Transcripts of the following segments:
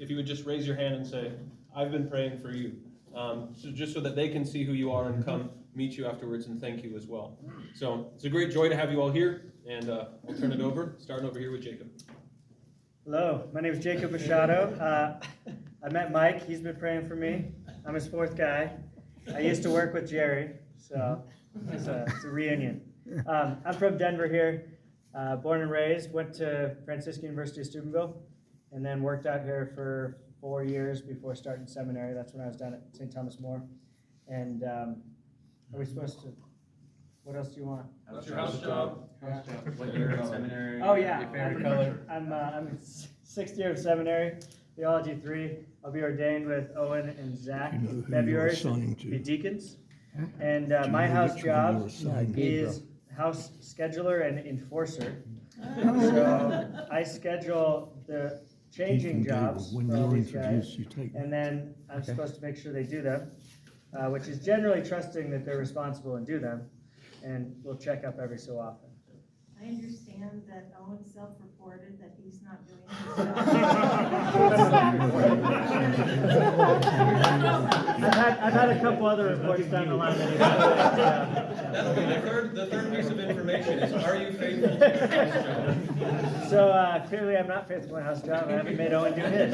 if you would just raise your hand and say, I've been praying for you. So just so that they can see who you are and come meet you afterwards and thank you as well. So it's a great joy to have you all here, and I'll turn it over, starting over here with Jacob. Hello, my name is Jacob Machado. I met Mike, he's been praying for me. I'm his fourth guy. I used to work with Jerry, so it's a reunion. I'm from Denver here, born and raised, went to Franciscan University of Steubenville, and then worked out here for 4 years before starting seminary. That's when I was down at St. Thomas More. And are we supposed to, what else do you want? What's your house job? What year of seminary? Oh yeah, Your favorite color? I'm in 6th year of seminary, Theology 3. I'll be ordained with Owen and Zach in February to be deacons. And my house job is house scheduler and enforcer. So I schedule the changing jobs for all these guys, and then I'm supposed to make sure they do them, which is generally trusting that they're responsible and do them, and we'll check up every so often. I understand that Owen self-reported that he's not doing his job. I've had a couple other reports down the line. The third piece of information is, are you faithful to your house job? So clearly I'm not faithful to my house job. I haven't made Owen do his.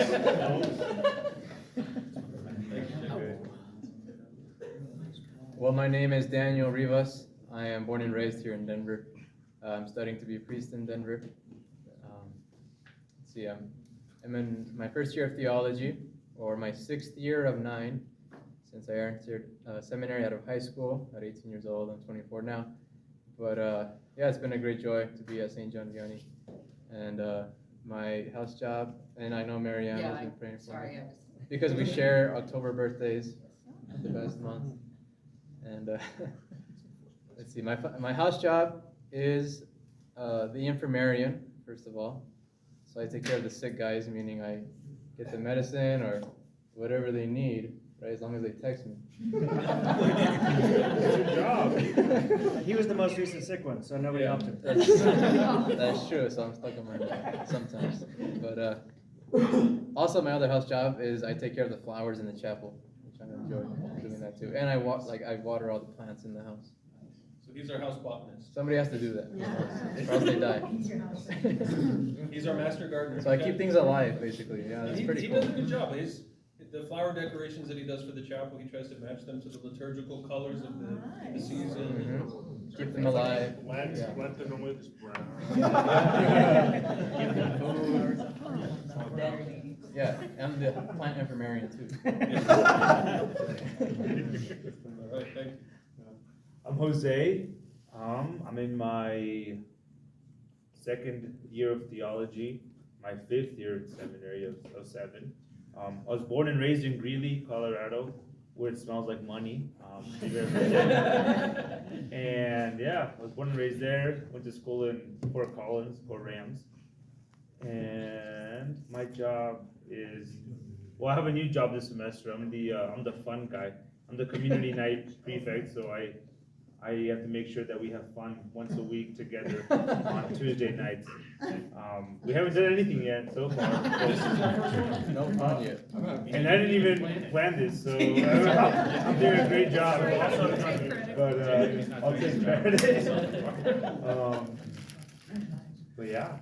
Well, my name is Daniel Rivas. I am born and raised here in Denver. I'm studying to be a priest in Denver. Let's see, I'm in my first year of theology, or my 6th year of 9, since I entered seminary out of high school at 18 years old. I'm 24 now. But yeah, it's been a great joy to be at St. John Vianney. And my house job, and I know Marianne has been praying for me. Because we share October birthdays, the best month. And let's see, my house job is the infirmarian, first of all. So I take care of the sick guys, meaning I get the medicine or whatever they need, right, as long as they text me. Good job. He was the most recent sick one, so nobody helped him. That's true, so I'm stuck on my sometimes. But also my other house job is I take care of the flowers in the chapel, which I enjoy doing that too. And I water all the plants in the house. So he's our house botanist. Somebody has to do that, or else they die. He's our master gardener. So I keep things alive, basically. Yeah, that's pretty cool. He does a good job. The flower decorations that he does for the chapel, he tries to match them to the liturgical colors of the season. Mm-hmm. Keep them alive. Planted them with brown. Yeah, I'm the plant infirmarian too. All right, thank you. I'm Jose. I'm in my 2nd year of theology, my 5th year in seminary of 7. I was born and raised in Greeley, Colorado, where it smells like money. And yeah, I was born and raised there. Went to school in Fort Collins, Fort Rams. And my job is, well, I have a new job this semester. I'm the fun guy. I'm the community night prefect, so I have to make sure that we have fun once a week together on Tuesday nights. We haven't done anything yet so far. No fun yet. And I didn't even plan this, so I'm doing a great job. But I'll take credit. But yeah.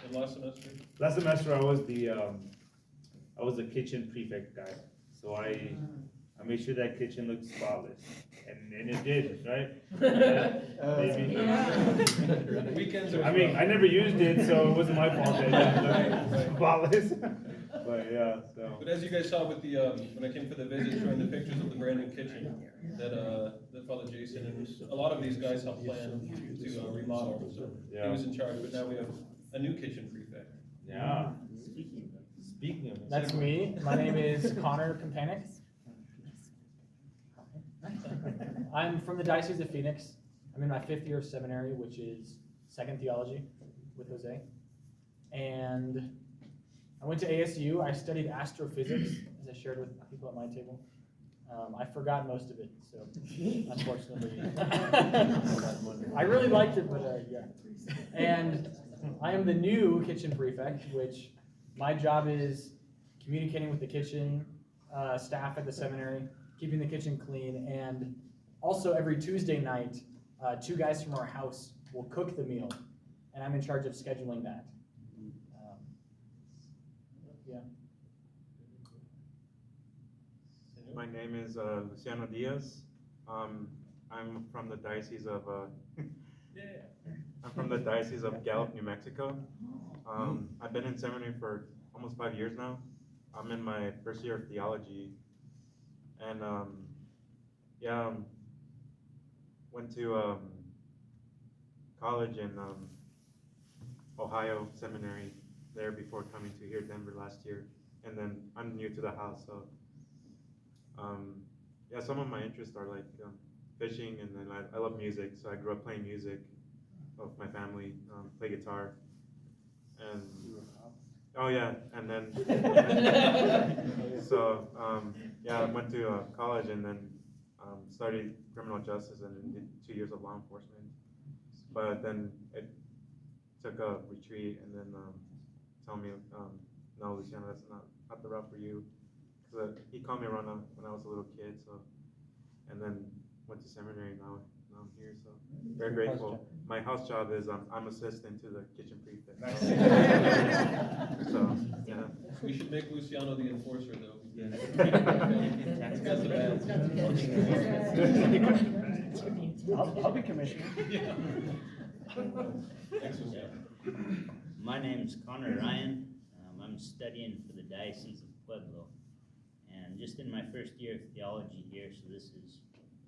And last semester? Last semester I was the kitchen prefect guy. So I made sure that kitchen looked spotless. And it did, right? Weekends are I never used it, so it wasn't my fault that it looked spotless. But yeah, so. But as you guys saw with the when I came for the visit, showing the pictures of the brand new kitchen that Father Jason and a lot of these guys helped plan to remodel. So he was in charge, but now we have a new kitchen prefect. Yeah. Speaking of, That's me. My name is Connor Kampanik. I'm from the Diocese of Phoenix. I'm in my 5th year of seminary, which is 2nd theology with Jose. And I went to ASU. I studied astrophysics, as I shared with people at my table. I forgot most of it, so unfortunately. I really liked it, but yeah. And I am the new kitchen prefect, which my job is communicating with the kitchen staff at the seminary, keeping the kitchen clean, and also every Tuesday night, 2 guys from our house will cook the meal, and I'm in charge of scheduling that. Yeah. My name is Luciano Diaz. I'm from the diocese of Gallup, New Mexico. I've been in seminary for almost 5 years now. I'm in my first year of theology, and went to college in Ohio Seminary there before coming to here Denver last year, and then I'm new to the house, so some of my interests are like fishing, and then I love music, so I grew up playing music with my family, play guitar, and and then so I went to college and then studied criminal justice and then did 2 years of law enforcement, but then it took a retreat and then told me, no, Luciano, that's not the route for you. So he called me around when I was a little kid, so, and then went to seminary. Now I'm here, so very grateful. My house job is I'm assistant to the kitchen prefect. So yeah. We should make Luciano the enforcer, though. I'll be commissioner. Thanks, Luciano. My name's Connor Ryan. I'm studying for the Diocese of Pueblo, and just in my first year of theology here, so this is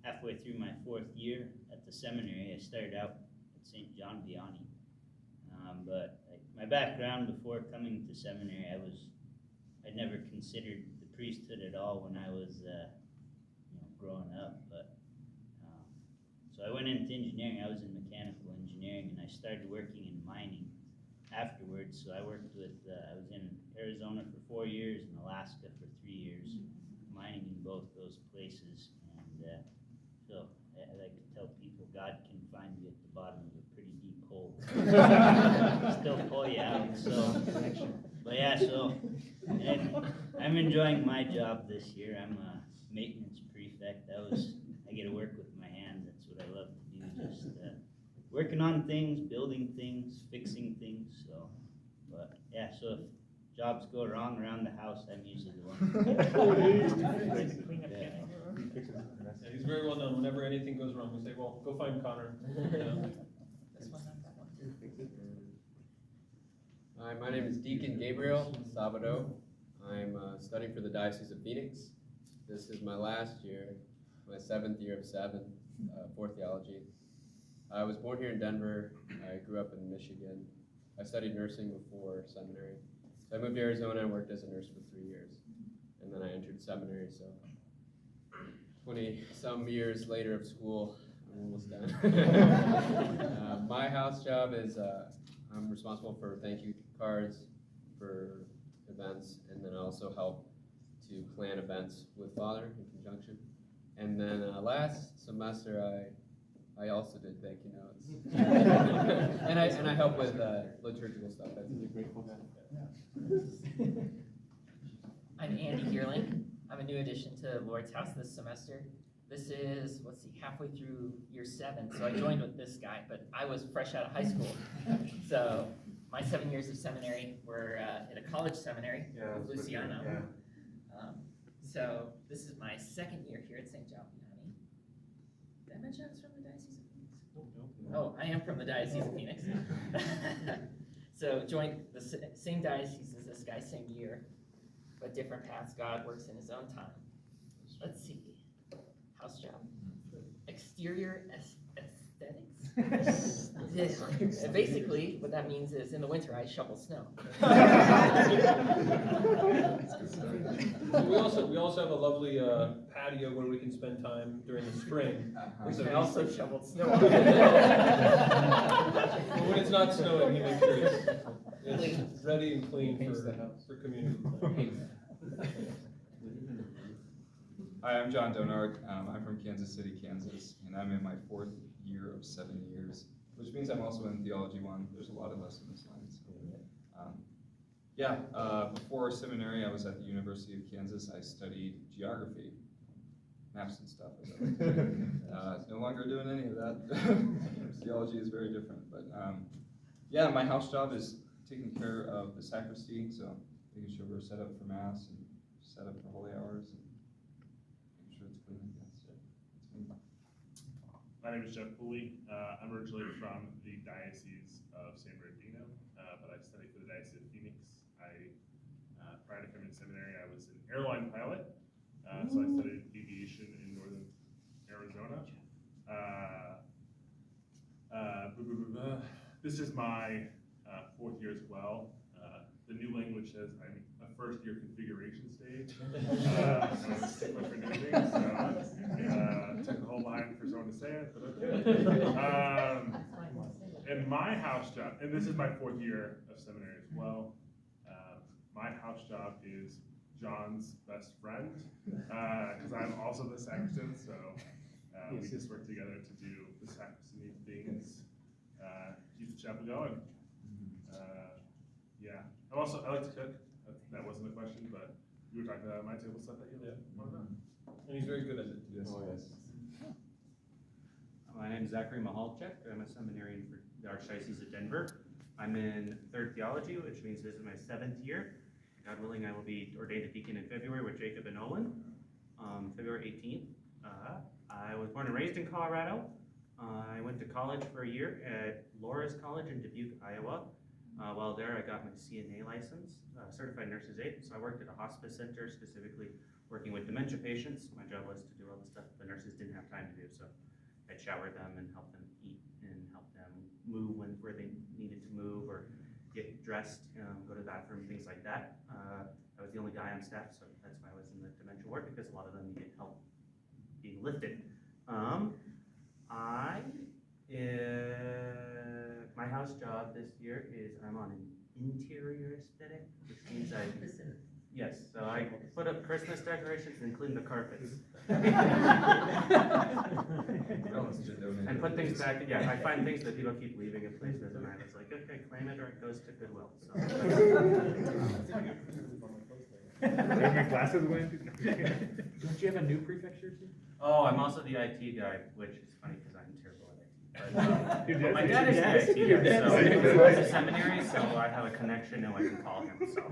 halfway through my 4th year at the seminary. I started out at St. John Vianney, but my background before coming to seminary, I'd never considered the priesthood at all when I was growing up, but so I went into engineering. I was in mechanical engineering, and I started working in mining afterwards. So I worked with, I was in Arizona for 4 years and Alaska for 3 years, mining in both those places. And so I like to tell people God can find you at the bottom of a pretty deep hole. Still pull you out. So, but yeah, so I'm enjoying my job this year. I'm a maintenance prefect. I get to work with my hands. That's what I love to do. Just working on things, building things, fixing things. So, but yeah, so if jobs go wrong around the house, I'm usually the one. Yeah, he's very well known. Whenever anything goes wrong, we say, well, go find Connor. Hi, my name is Deacon Gabriel Sabado. I'm studying for the Diocese of Phoenix. This is my last year, my 7th year of 7 for theology. I was born here in Denver. I grew up in Michigan. I studied nursing before seminary. So I moved to Arizona and worked as a nurse for 3 years. And then I entered seminary, so 20-some years later of school, I'm almost done. My house job is I'm responsible for thank you cards for events, and then I also help to plan events with Father in conjunction. And then last semester, I also did thank you notes, and I help with liturgical stuff. That's a grateful guy. I'm Andy Geerling. I'm a new addition to Lord's House this semester. This is, halfway through year 7, so I joined with this guy, but I was fresh out of high school. So my 7 years of seminary were at a college seminary with Luciano. So this is my 2nd year here at St. John Vianney. Did I mention I was from the Diocese of Phoenix? Oh, I am from the Diocese of Phoenix. So joined the same diocese as this guy, same year, but different paths. God works in his own time. Let's see. House job. Exterior aesthetics? Basically, what that means is in the winter, I shovel snow. We also have a lovely patio where we can spend time during the spring. I also shoveled snow. When it's not snowing, he makes sure it's ready and clean for community. Hi, I'm John Donark. I'm from Kansas City, Kansas, and I'm in my 4th year of 7 years, which means I'm also in Theology 1. There's a lot of us in this line. So, Yeah, before seminary, I was at the University of Kansas. I studied geography, maps and stuff. No longer doing any of that. Theology is very different. But yeah, my house job is taking care of the sacristy, so making sure we're set up for Mass and set up for holy hours and making sure it's clean. That's it. It's me. My name is Jeff Pooley. I'm originally from the Diocese of San Bernardino, but I studied for the Diocese of Phoenix. Prior to coming to seminary, I was an airline pilot, so I studied aviation in northern Arizona. This is my 4th year as well. The new language says I'm a first-year configuration stage. So I'm a stickler for new things, so took a whole line for someone to say it, but okay. And my house job, and this is my 4th year of seminary as well. My house job is John's best friend, because I'm also the sacristan, so we just work together to do the sacristy things, keep the chapel going. Yeah, I like to cook. That wasn't a question, but you were talking about my table stuff that you did. And he's very good at it. Yes. Oh, yes. My name is Zachary Mahalchuk. I'm a seminarian for the Archdiocese of Denver. I'm in 3rd theology, which means this is my 7th year. God willing, I will be ordained a deacon in February with Jacob and Owen, February 18th. I was born and raised in Colorado. I went to college for a year at Laura's College in Dubuque, Iowa. While there, I got my CNA license, Certified Nurse's Aide. So I worked at a hospice center, specifically working with dementia patients. My job was to do all the stuff the nurses didn't have time to do. So I'd shower them and help them eat and help them move where they needed to move or get dressed, go to the bathroom, things like that. I was the only guy on staff, so that's why I was in the dementia ward, because a lot of them needed help being lifted. My house job this year is I'm on an interior aesthetic, which means so I put up Christmas decorations and clean the carpets. And put things back, I find things that people keep leaving in places, and I was like, okay, claim it or it goes to Goodwill. Are my glasses going? Don't you have a new prefecture too? Oh, I'm also the IT guy, which is funny because I'm terrible at IT. But my dad is the IT guy, so he's a seminary, so I have a connection and I can call him, so.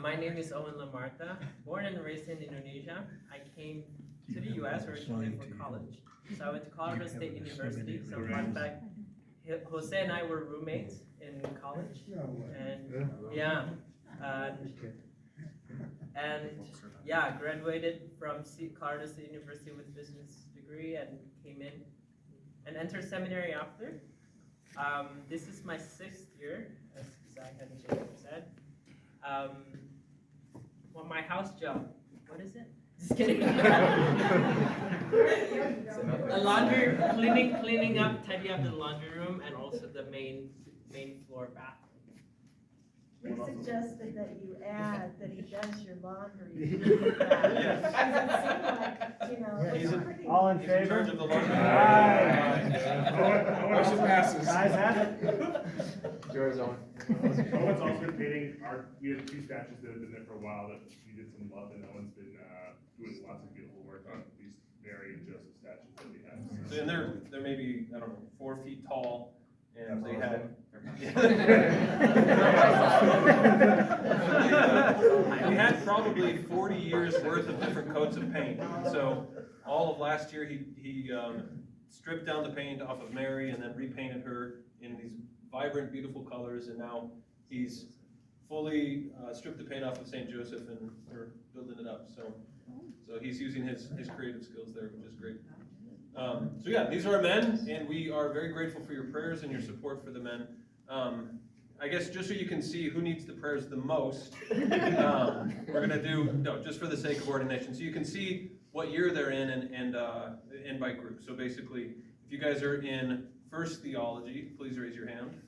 My name is Owen Lamarta, born and raised in Indonesia. I came to the US originally for college. So I went to Colorado State University. So fun fact, Jose and I were roommates in college. And graduated from Colorado State University with business degree and came in and entered seminary after. This is my 6th year, as Zach and Jacob said. Well, my house job, what is it? Just kidding. A laundry, cleaning up, tidy up the laundry room, and also the main floor bathroom. We suggested that you add that he does your laundry. He's all in favor? in charge of the laundry. Motion passes. Guys have it. Yours, Owen. Owen's also been painting we have 2 statues that have been there for a while that we did some love, and Owen's been doing lots of beautiful work on these Mary and Joseph statues that we have. So, and they're maybe, I don't know, 4 feet tall, and they have. We had probably 40 years worth of different coats of paint. So all of last year he stripped down the paint off of Mary and then repainted her in these vibrant, beautiful colors. And now he's fully stripped the paint off of St. Joseph, and we're building it up. So he's using his creative skills there, which is great. So yeah, these are our men, and we are very grateful for your prayers and your support for the men. I guess just so you can see who needs the prayers the most, we're going to do, just for the sake of ordination, so you can see what year they're in and by group. So basically, if you guys are in 1st theology, please raise your hand.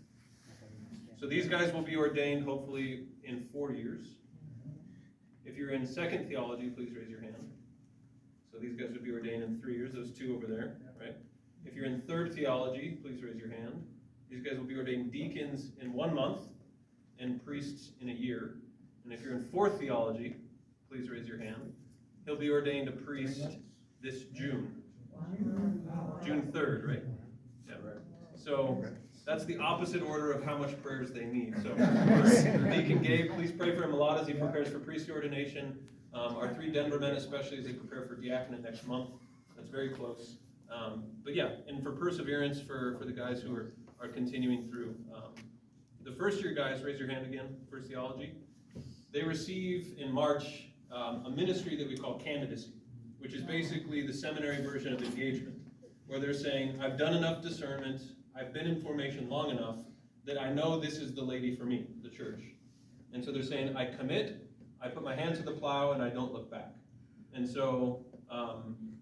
So these guys will be ordained hopefully in 4 years. If you're in 2nd theology, please raise your hand. So these guys would be ordained in 3 years, those 2 over there, right? If you're in 3rd theology, please raise your hand. These guys will be ordained deacons in 1 month. and priests in a year. And if you're in 4th theology, please raise your hand. He'll be ordained a priest this June. June 3rd, right? Yeah. So that's the opposite order of how much prayers they need. So for Deacon Gabe, please pray for him a lot as he prepares for priesthood ordination. Our 3 Denver men, especially as they prepare for diaconate next month. That's very close. But yeah, and for perseverance for the guys who are continuing through. The first year guys, raise your hand again, First Theology. They receive in March a ministry that we call candidacy, which is basically the seminary version of engagement, where they're saying, I've done enough discernment, I've been in formation long enough that I know this is the lady for me, the church. And so they're saying, I commit, I put my hand to the plow, and I don't look back. And so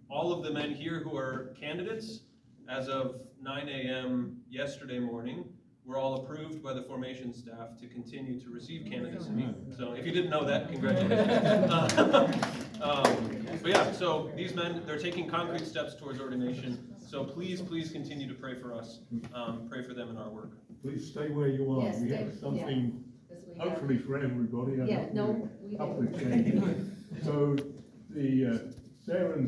all of the men here who are candidates, as of 9 a.m. yesterday morning, were all approved by the formation staff to continue to receive candidacy. So if you didn't know that, congratulations. But yeah, so these men, they're taking concrete steps towards ordination. So please continue to pray for us. Pray for them in our work. Please stay where you are. Yes, We have something, hopefully for everybody. Yeah, no, we couple of changes. So the Serra and